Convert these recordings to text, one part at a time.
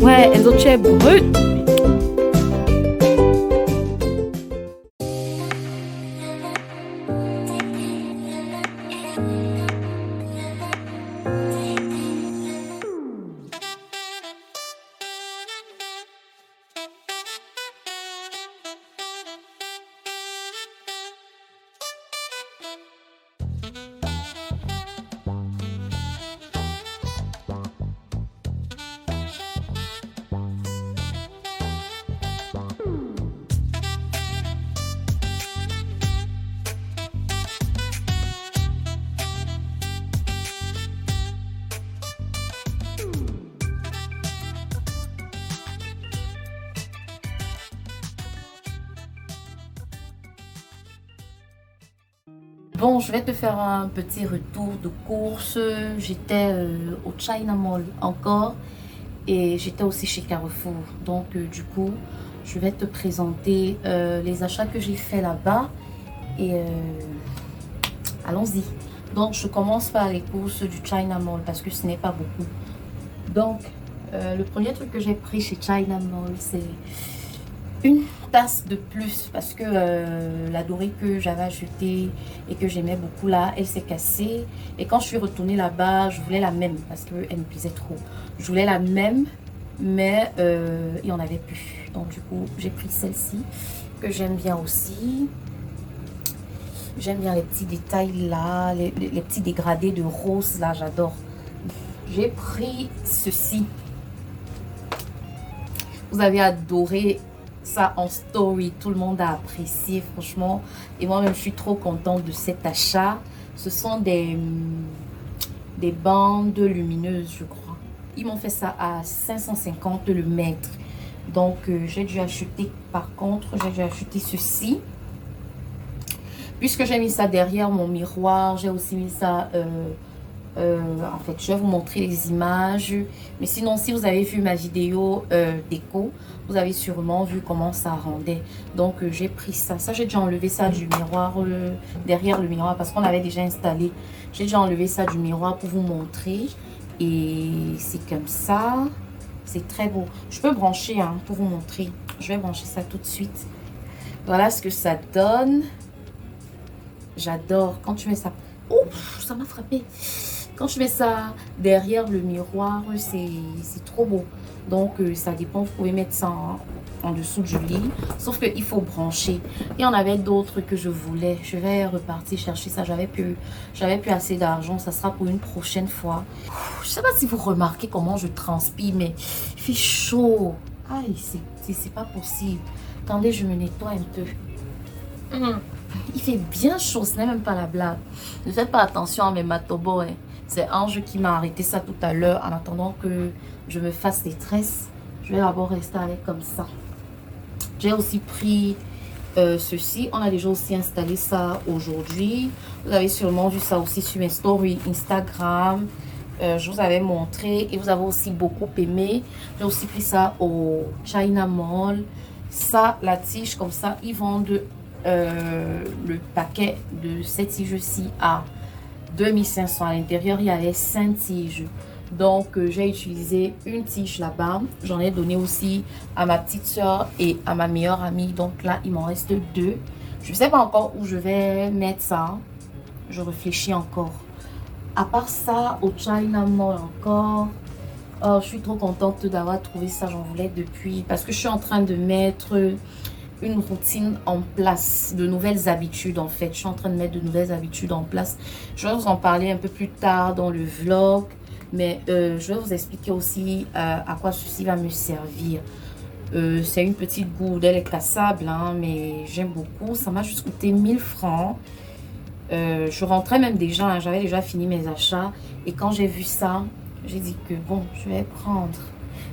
Ouais, Enzo, tu es brut. Bon, je vais te faire un petit retour de course. J'étais au China Mall encore et j'étais aussi chez Carrefour. Donc, du coup, je vais te présenter les achats que j'ai fait là-bas et allons-y. Donc, je commence par les courses du China Mall parce que ce n'est pas beaucoup. Donc, le premier truc que j'ai pris chez China Mall, c'est une tasse de plus parce que la dorée que j'avais achetée et que j'aimais beaucoup là, elle s'est cassée. Et quand je suis retournée là-bas, je voulais la même parce qu'elle me plaisait trop. Je voulais la même, mais il n'y en avait plus. Donc du coup, j'ai pris celle-ci que j'aime bien aussi. J'aime bien les petits détails là, les petits dégradés de rose là, j'adore. J'ai pris ceci. Vous avez adoré ça en story, tout le monde a apprécié franchement et moi-même je suis trop contente de cet achat. Ce sont des bandes lumineuses, je crois. Ils m'ont fait ça à 550 le mètre, donc j'ai dû acheter, par contre j'ai dû acheter ceci puisque j'ai mis ça derrière mon miroir. J'ai aussi mis ça en fait, je vais vous montrer les images. Mais sinon, si vous avez vu ma vidéo déco, vous avez sûrement vu comment ça rendait. Donc, j'ai pris ça. Ça, j'ai déjà enlevé ça du miroir, derrière le miroir, parce qu'on avait déjà installé. J'ai déjà enlevé ça du miroir pour vous montrer. Et c'est comme ça. C'est très beau. Je peux brancher hein, pour vous montrer. Je vais brancher ça tout de suite. Voilà ce que ça donne. J'adore. Quand tu mets ça... Ouf, ça m'a frappé. Quand je mets ça derrière le miroir, c'est trop beau. Donc, ça dépend. Vous pouvez mettre ça en dessous du lit. Sauf qu'il faut brancher. Il y en avait d'autres que je voulais. Je vais repartir chercher ça. J'avais plus assez d'argent. Ça sera pour une prochaine fois. Je ne sais pas si vous remarquez comment je transpire, mais il fait chaud. Aïe, c'est pas possible. Attendez, je me nettoie un peu. Il fait bien chaud. Ce n'est même pas la blague. Ne faites pas attention à mes matobos. Hein. C'est Ange qui m'a arrêté ça tout à l'heure en attendant que je me fasse les tresses. Je vais d'abord rester avec comme ça. J'ai aussi pris ceci. On a déjà aussi installé ça aujourd'hui. Vous avez sûrement vu ça aussi sur mes stories Instagram. Je vous avais montré et vous avez aussi beaucoup aimé. J'ai aussi pris ça au China Mall. Ça, la tige comme ça, ils vendent le paquet de cette tige-ci à 2500. À l'intérieur, il y avait 5 tiges. Donc, j'ai utilisé une tige là-bas. J'en ai donné aussi à ma petite soeur et à ma meilleure amie. Donc là, il m'en reste 2. Je ne sais pas encore où je vais mettre ça. Je réfléchis encore. À part ça, au China Mall encore. Oh, je suis trop contente d'avoir trouvé ça. J'en voulais depuis. Parce que je suis en train de mettre une routine en place, de nouvelles habitudes en fait. Je suis en train de mettre de nouvelles habitudes en place. Je vais vous en parler un peu plus tard dans le vlog, mais je vais vous expliquer aussi à quoi ceci va me servir. C'est une petite gourde, elle est cassable, hein, mais j'aime beaucoup. Ça m'a juste coûté 1000 francs. Je rentrais même déjà, hein, j'avais déjà fini mes achats. Et quand j'ai vu ça, j'ai dit que bon, je vais prendre.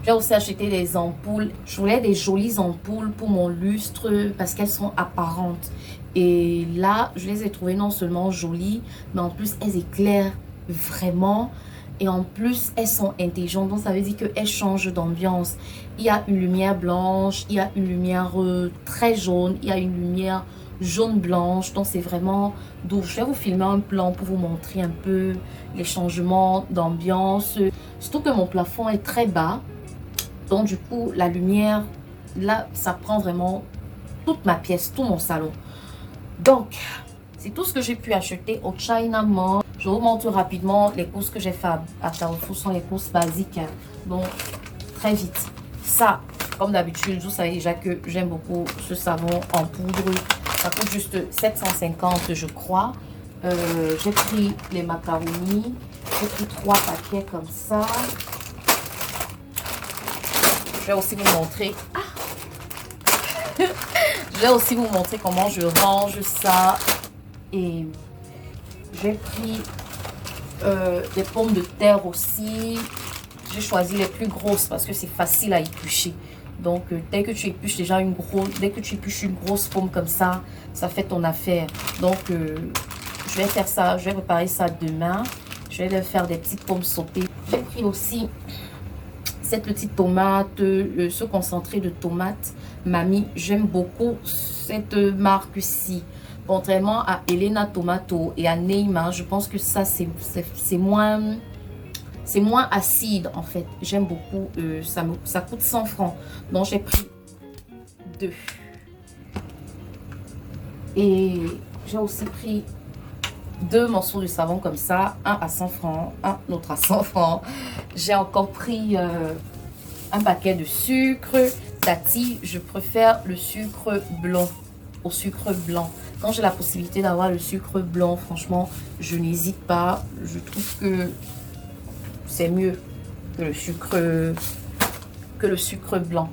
J'ai aussi acheté des ampoules. Je voulais des jolies ampoules pour mon lustre parce qu'elles sont apparentes. Et là, je les ai trouvées non seulement jolies, mais en plus, elles éclairent vraiment. Et en plus, elles sont intelligentes. Donc, ça veut dire qu'elles changent d'ambiance. Il y a une lumière blanche, il y a une lumière très jaune, il y a une lumière jaune-blanche. Donc, c'est vraiment doux. Je vais vous filmer un plan pour vous montrer un peu les changements d'ambiance. Surtout que mon plafond est très bas. Donc du coup, la lumière, là, ça prend vraiment toute ma pièce, tout mon salon. Donc, c'est tout ce que j'ai pu acheter au China Mall. Je vous montre rapidement les courses que j'ai fait à Carrefour. Ce sont les courses basiques. Donc, très vite. Ça, comme d'habitude, vous savez déjà que j'aime beaucoup ce savon en poudre. Ça coûte juste 750, je crois. J'ai pris les macaronis. J'ai pris 3 paquets comme ça. Je vais aussi vous montrer. Je vais aussi vous montrer comment je range ça. Et j'ai pris des pommes de terre aussi. J'ai choisi les plus grosses parce que c'est facile à éplucher. Donc, dès que tu épluches déjà dès que tu épluches une grosse pomme comme ça, ça fait ton affaire. Donc, je vais faire ça, je vais préparer ça demain. Je vais faire des petites pommes sautées. J'ai pris aussi cette petite tomate, ce concentré de tomate Mamie. J'aime beaucoup cette marque-ci. Contrairement à Elena Tomato et à Neymar, je pense que ça, c'est moins acide en fait. J'aime beaucoup. Ça coûte 100 francs. Donc, j'ai pris 2. Et j'ai aussi pris 2 morceaux de savon comme ça. Un à 100 francs, un autre à 100 francs. J'ai encore pris un paquet de sucre. Tati, je préfère le sucre blanc au sucre blanc. Quand j'ai la possibilité d'avoir le sucre blanc, franchement, je n'hésite pas. Je trouve que c'est mieux que le sucre blanc.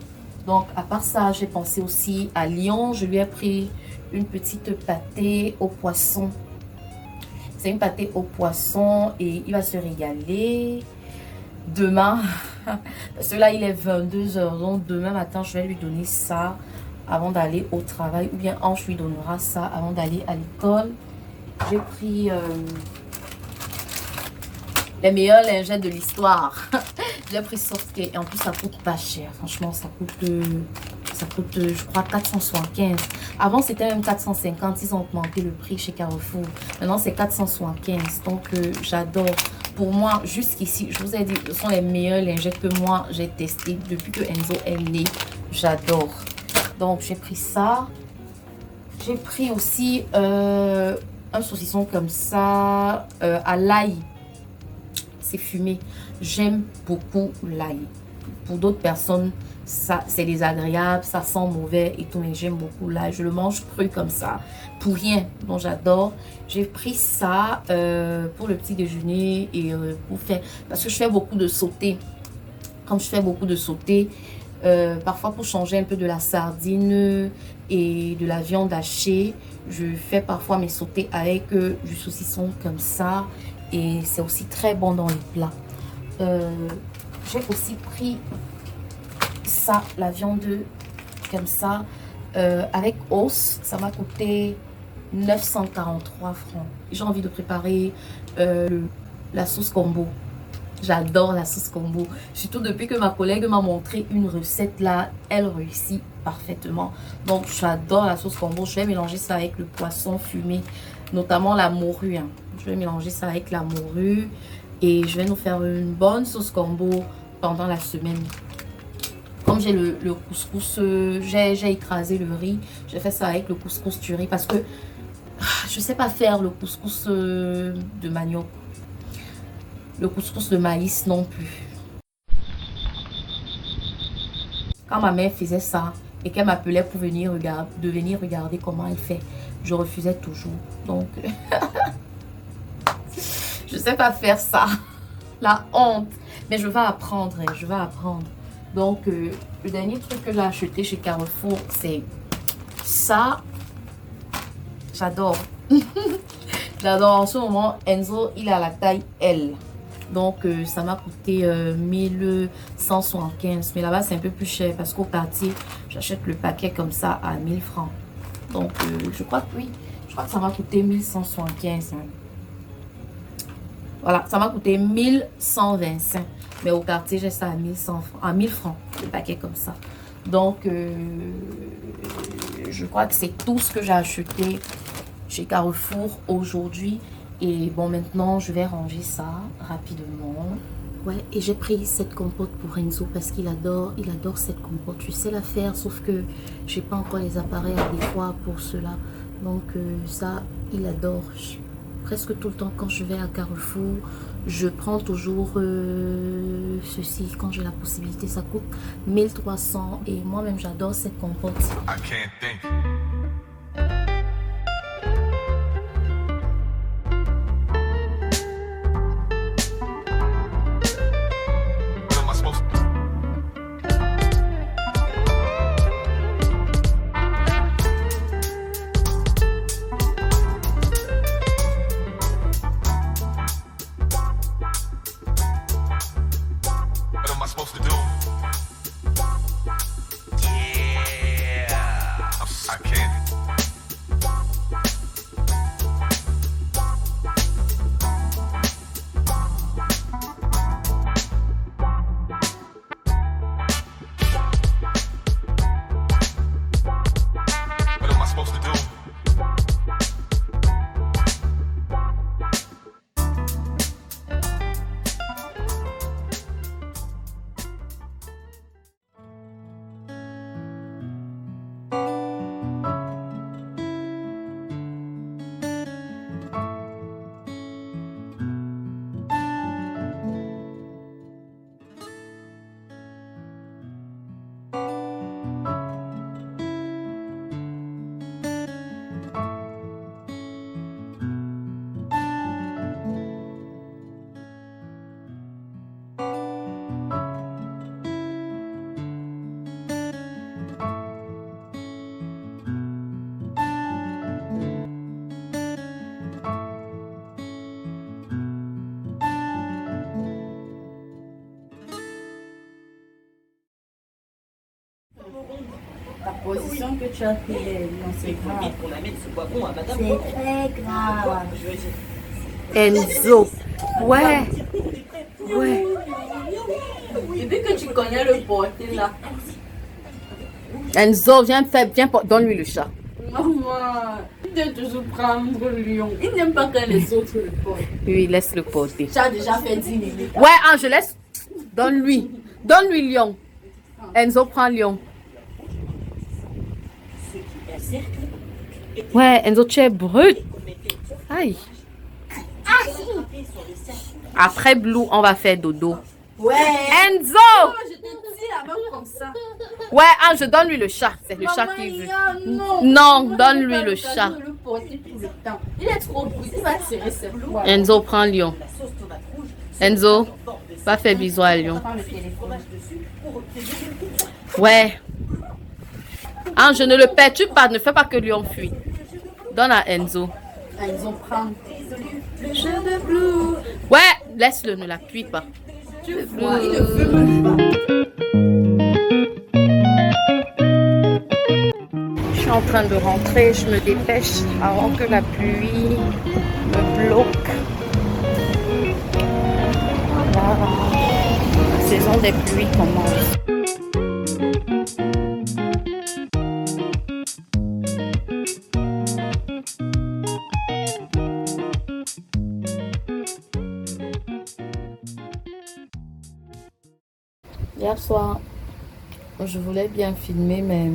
Donc, à part ça, j'ai pensé aussi à Lyon. Je lui ai pris une petite pâtée au poisson. C'est une pâtée au poisson et il va se régaler demain. Parce que là, il est 22 h. Donc, demain matin, je vais lui donner ça avant d'aller au travail. Ou bien Ange lui donnera ça avant d'aller à l'école. J'ai pris les meilleures lingettes de l'histoire. J'ai pris Softcare et en plus, ça coûte pas cher. Franchement, ça coûte, je crois, 475. Avant, c'était même 450. Ils ont augmenté le prix chez Carrefour. Maintenant, c'est 475. Donc, j'adore. Pour moi, jusqu'ici, je vous ai dit, ce sont les meilleures lingettes que moi, j'ai testées depuis que Enzo est né. J'adore. Donc, j'ai pris ça. J'ai pris aussi un saucisson comme ça, à l'ail. C'est fumé. J'aime beaucoup l'ail. Pour d'autres personnes, ça c'est désagréable, ça sent mauvais et tout, mais j'aime beaucoup l'ail. Je le mange cru comme ça, pour rien. Donc j'adore. J'ai pris ça pour le petit déjeuner et pour faire, parce que je fais beaucoup de sautés. Comme je fais beaucoup de sautés, parfois pour changer un peu de la sardine et de la viande hachée, je fais parfois mes sautés avec du saucisson comme ça. Et c'est aussi très bon dans les plats. J'ai aussi pris ça, la viande comme ça, avec os. Ça m'a coûté 943 francs. J'ai envie de préparer la sauce combo. J'adore la sauce combo. Surtout depuis que ma collègue m'a montré une recette là, elle réussit parfaitement. Donc j'adore la sauce combo. Je vais mélanger ça avec le poisson fumé, notamment la morue. Hein. Je vais mélanger ça avec la morue et je vais nous faire une bonne sauce combo pendant la semaine. Comme j'ai le couscous, j'ai écrasé le riz. J'ai fait ça avec le couscous du riz parce que je ne sais pas faire le couscous de manioc. Le couscous de maïs non plus. Quand ma mère faisait ça et qu'elle m'appelait pour venir regarder comment elle fait, je refusais toujours. Donc, je ne sais pas faire ça. La honte. Mais je vais apprendre. Je vais apprendre. Donc, le dernier truc que j'ai acheté chez Carrefour, c'est ça. J'adore. J'adore. En ce moment, Enzo, il a la taille L. Donc, ça m'a coûté 1175. Mais là-bas, c'est un peu plus cher parce qu'au quartier, j'achète le paquet comme ça à 1000 francs. Donc, je crois que oui. Je crois que ça m'a coûté 1175. Hein. Voilà, ça m'a coûté 1125. Mais au quartier, j'ai ça à 1100 francs, à 1000 francs, le paquet comme ça. Donc, je crois que c'est tout ce que j'ai acheté chez Carrefour aujourd'hui. Et bon, maintenant, je vais ranger ça rapidement. Ouais, et j'ai pris cette compote pour Enzo parce qu'il adore cette compote. Je sais la faire, sauf que j'ai pas encore les appareils adéquats pour cela. Donc ça, il adore. Presque tout le temps quand je vais à Carrefour, je prends toujours ceci quand j'ai la possibilité. Ça coûte 1300 et moi-même j'adore cette compote. I can't think. La position que tu as fait, c'est grave. C'est très grave. Enzo. Ouais. Ouais. Depuis que tu connais le porté là. Enzo, viens donne-lui le chat. Maman, il doit toujours prendre le lion. Il n'aime pas quand les autres le portent. Oui, laisse le porter. Tu as déjà fait 10 minutes. Ouais, Ange, laisse. Donne-lui. Donne-lui lion. Enzo prend lion. Ouais, Enzo, tu es brut. Aïe. Après Blue, on va faire dodo. Ouais. Enzo! Oh, je te dis la même comme ça. Ouais, Ange, donne-lui le chat. C'est le chat qui veut. Non, Non, donne-lui le chat. Le porter tout le temps. Il est trop brut. Il va tirer ses poils. Enzo, prend lion. Enzo, va faire bisous à lion. Ouais. Ange, ne le perturbe pas. Ne fais pas que lion fuit. Donne à Enzo. Enzo prend. Le jeu de Blue. Ouais, laisse-le, ne l'appuie pas. Tu vois, il ne veut même pas. Je suis en train de rentrer, je me dépêche avant que la pluie me bloque. Voilà. La saison des pluies commence. Hier soir, je voulais bien filmer, mais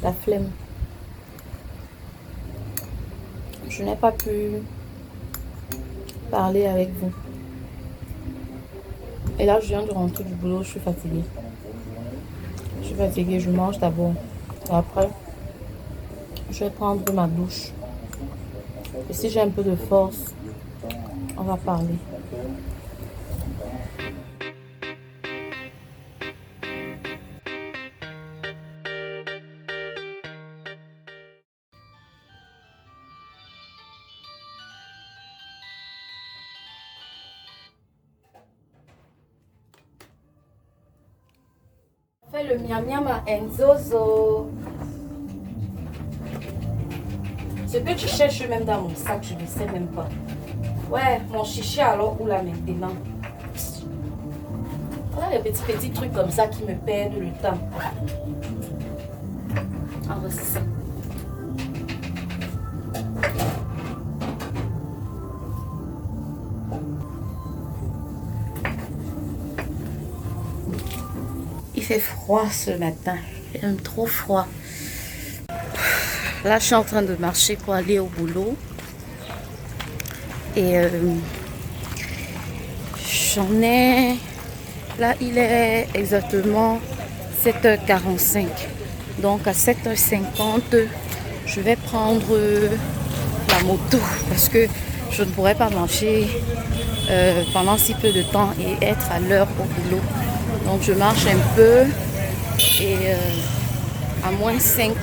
la flemme. Je n'ai pas pu parler avec vous. Et là, je viens de rentrer du boulot, je suis fatiguée. Je suis fatiguée, je mange d'abord. Et après, je vais prendre ma douche. Et si j'ai un peu de force, on va parler. Fais le miam miam à Enzozo. Ce que tu cherches même dans mon sac, je ne sais même pas. Ouais, mon chichi alors où là maintenant? Voilà les petits trucs comme ça qui me perdent le temps. Ah, voici ça. fait froid ce matin. J'aime trop froid. Là, je suis en train de marcher pour aller au boulot. Et j'en ai... Là, il est exactement 7h45. Donc, à 7h50, je vais prendre la moto. Parce que je ne pourrais pas marcher pendant si peu de temps et être à l'heure au boulot. Donc, je marche un peu. Et à moins 5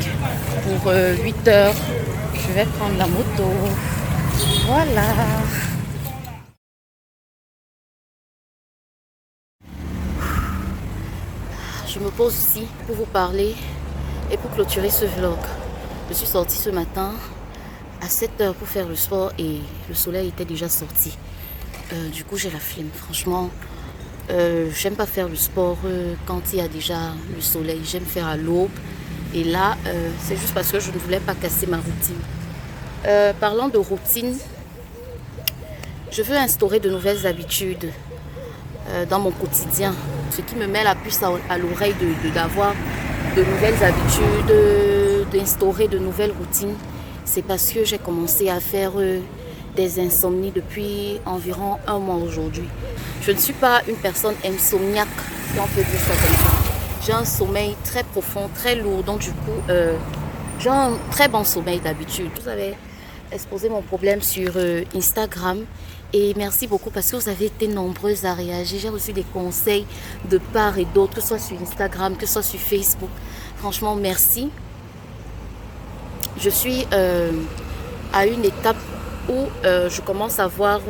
pour 8 heures, je vais prendre la moto. Voilà. Je me pose ici pour vous parler et pour clôturer ce vlog. Je suis sortie ce matin à 7 heures pour faire le sport et le soleil était déjà sorti. Du coup, j'ai la flemme. Franchement, j'aime pas faire le sport quand il y a déjà le soleil. J'aime faire à l'aube. Et là, c'est juste parce que je ne voulais pas casser ma routine. Parlant de routine, je veux instaurer de nouvelles habitudes dans mon quotidien. Ce qui me met la puce à l'oreille d'avoir de nouvelles habitudes, d'instaurer de nouvelles routines, c'est parce que j'ai commencé à faire des insomnies depuis environ 1 mois aujourd'hui. Je ne suis pas une personne insomniaque, si on peut dire ça comme ça. J'ai un sommeil très profond, très lourd, donc du coup, j'ai un très bon sommeil d'habitude. Vous avez exposé mon problème sur Instagram et merci beaucoup parce que vous avez été nombreuses à réagir. J'ai reçu des conseils de part et d'autre, que ce soit sur Instagram, que ce soit sur Facebook. Franchement, merci. Je suis à une étape où je commence à voir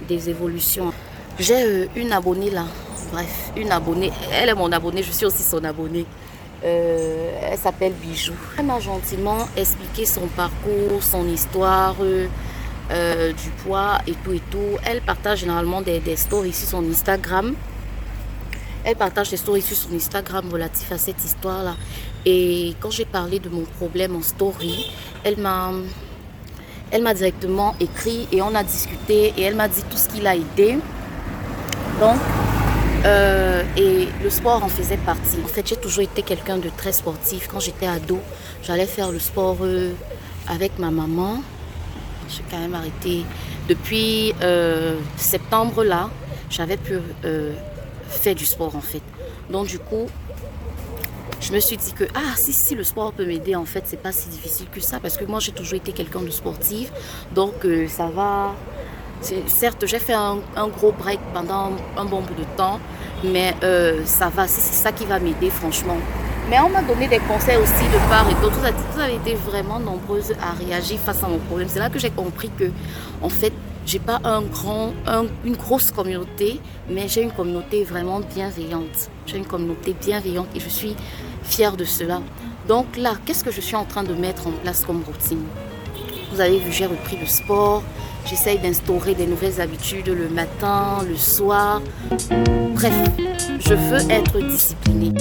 des évolutions. J'ai une abonnée là, bref, une abonnée. Elle est mon abonnée, je suis aussi son abonnée. Elle s'appelle Bijou. Elle m'a gentiment expliqué son parcours, son histoire, du poids et tout et tout. Elle partage généralement des stories sur son Instagram. Elle partage des stories sur son Instagram relatifs à cette histoire-là. Et quand j'ai parlé de mon problème en story, elle m'a directement écrit et on a discuté et elle m'a dit tout ce qui l'a aidé. Donc, et le sport en faisait partie. En fait, j'ai toujours été quelqu'un de très sportif. Quand j'étais ado, j'allais faire le sport avec ma maman. J'ai quand même arrêté. Depuis septembre là, j'avais pu faire du sport en fait. Donc du coup, je me suis dit que si le sport peut m'aider en fait, c'est pas si difficile que ça parce que moi j'ai toujours été quelqu'un de sportif. Donc ça va. Certes, j'ai fait un gros break pendant un bon bout de temps, mais ça va, c'est ça qui va m'aider franchement. Mais on m'a donné des conseils aussi de part et d'autre. Vous avez été vraiment nombreuses à réagir face à mon problème. C'est là que j'ai compris que, en fait, j'ai pas une grosse communauté, mais j'ai une communauté vraiment bienveillante. J'ai une communauté bienveillante et je suis fière de cela. Donc là, qu'est-ce que je suis en train de mettre en place comme routine? Vous avez vu, j'ai repris le sport. J'essaye d'instaurer des nouvelles habitudes le matin, le soir. Bref, je veux être disciplinée.